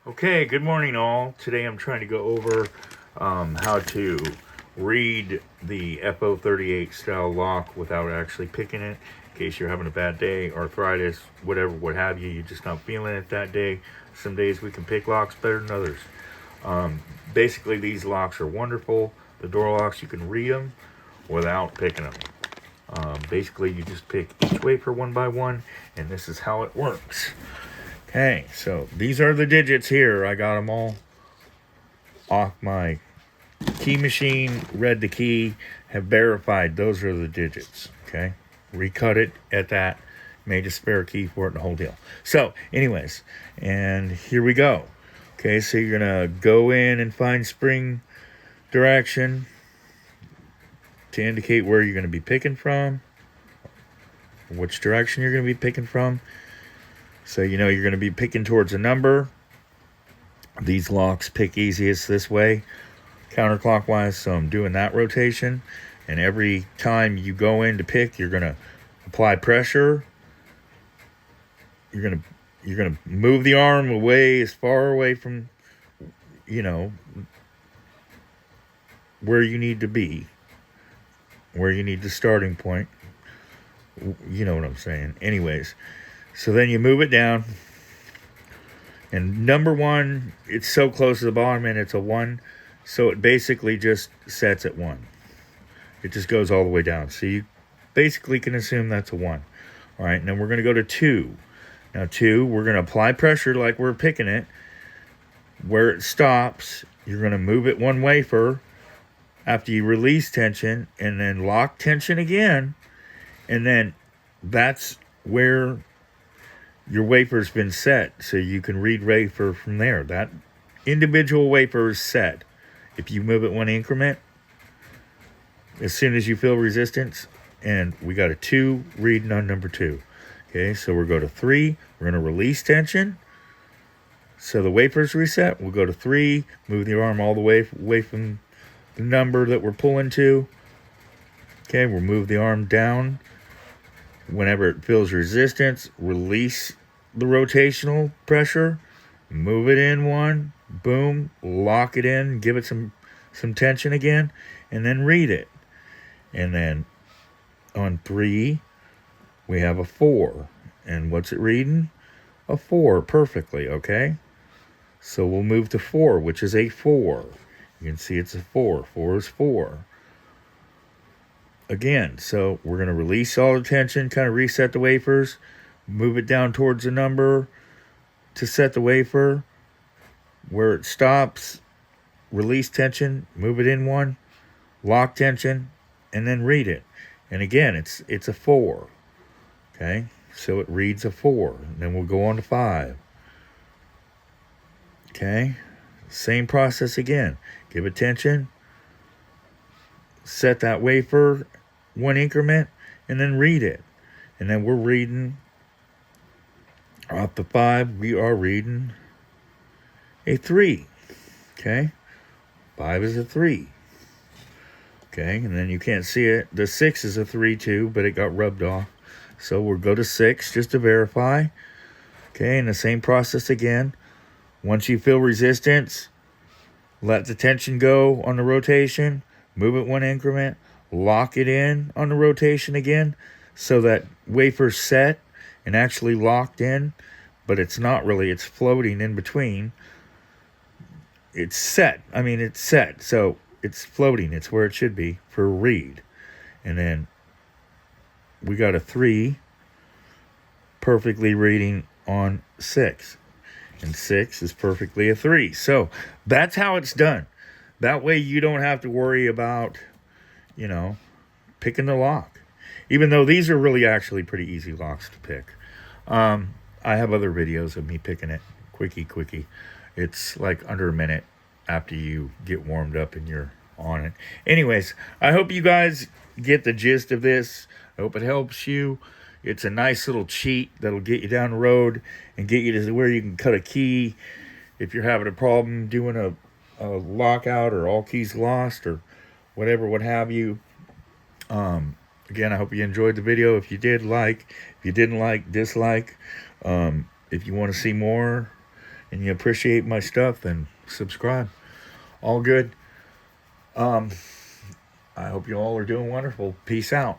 Okay, good morning all. Today I'm trying to go over how to read the F038 style lock without actually picking it. In case you're having a bad day, arthritis, whatever, what have you, you're just not feeling it that day. Some days we can pick locks better than others. Basically, these locks are wonderful. The door locks, you can read them without picking them. Basically, you just pick each wafer one by one, and this is how it works. Okay, so these are the digits here. I got them all off my key machine, read the key, have verified those are the digits. Okay, recut it at that, made a spare key for it, and the whole deal. So, anyways, and here we go. Okay, so you're gonna go in and find spring direction to indicate where you're gonna be picking from, which direction you're gonna be picking from. So you know you're going to be picking towards a number. These locks pick easiest this way, counterclockwise. So I'm doing that rotation. And every time you go in to pick, you're going to apply pressure. You're going to move the arm away as far away from, you know, where you need to be, where you need the starting point. You know what I'm saying. Anyways. So then you move it down, and number one, it's so close to the bottom, and it's a 1, so it basically just sets at 1. It just goes all the way down. So you basically can assume that's a 1. All right, and then we're going to go to 2. Now 2, we're going to apply pressure like we're picking it. Where it stops, you're going to move it one wafer after you release tension, and then lock tension again, and then that's where your wafer's been set, so you can read wafer from there. That individual wafer is set. If you move it one increment, as soon as you feel resistance, and we got a 2 reading on number 2. Okay, so we'll go to 3. We're going to release tension. So the wafer's reset. We'll go to 3, move the arm all the way away from the number that we're pulling to. Okay, we'll move the arm down. Whenever it feels resistance, release the rotational pressure, move it in 1, boom, lock it in, give it some tension again, and then read it. And then on 3, we have a 4. And what's it reading? A 4 perfectly, okay? So we'll move to 4, which is a 4. You can see it's a 4. 4 is 4. Again, so we're going to release all the tension, kind of reset the wafers, move it down towards the number to set the wafer. Where it stops, release tension, move it in 1, lock tension, and then read it. And again, it's a 4. Okay, so it reads a 4. And then we'll go on to 5. Okay, same process again. Give it tension, set that wafer 1 increment, and then read it. And then we're reading off the 5, we are reading a 3. Okay, 5 is a 3. Okay, and then you can't see it. The 6 is a 3 too, but it got rubbed off. So we'll go to 6 just to verify. Okay, and the same process again. Once you feel resistance, let the tension go on the rotation, move it 1 increment, lock it in on the rotation again, so that wafer's set and actually locked in, but it's not really, it's floating in between. It's set, it's set, so it's floating, it's where it should be for a read. And then we got a 3 perfectly reading on 6. And 6 is perfectly a 3. So that's how it's done. That way you don't have to worry about, picking the lock. Even though these are really actually pretty easy locks to pick. I have other videos of me picking it. Quickie. It's like under a minute after you get warmed up and you're on it. Anyways, I hope you guys get the gist of this. I hope it helps you. It's a nice little cheat that'll get you down the road and get you to where you can cut a key if you're having a problem doing a lockout or all keys lost or whatever, what have you. Again, I hope you enjoyed the video. If you did, like. If you didn't like, dislike. If you want to see more, and you appreciate my stuff, then subscribe. All good. I hope you all are doing wonderful. Peace out.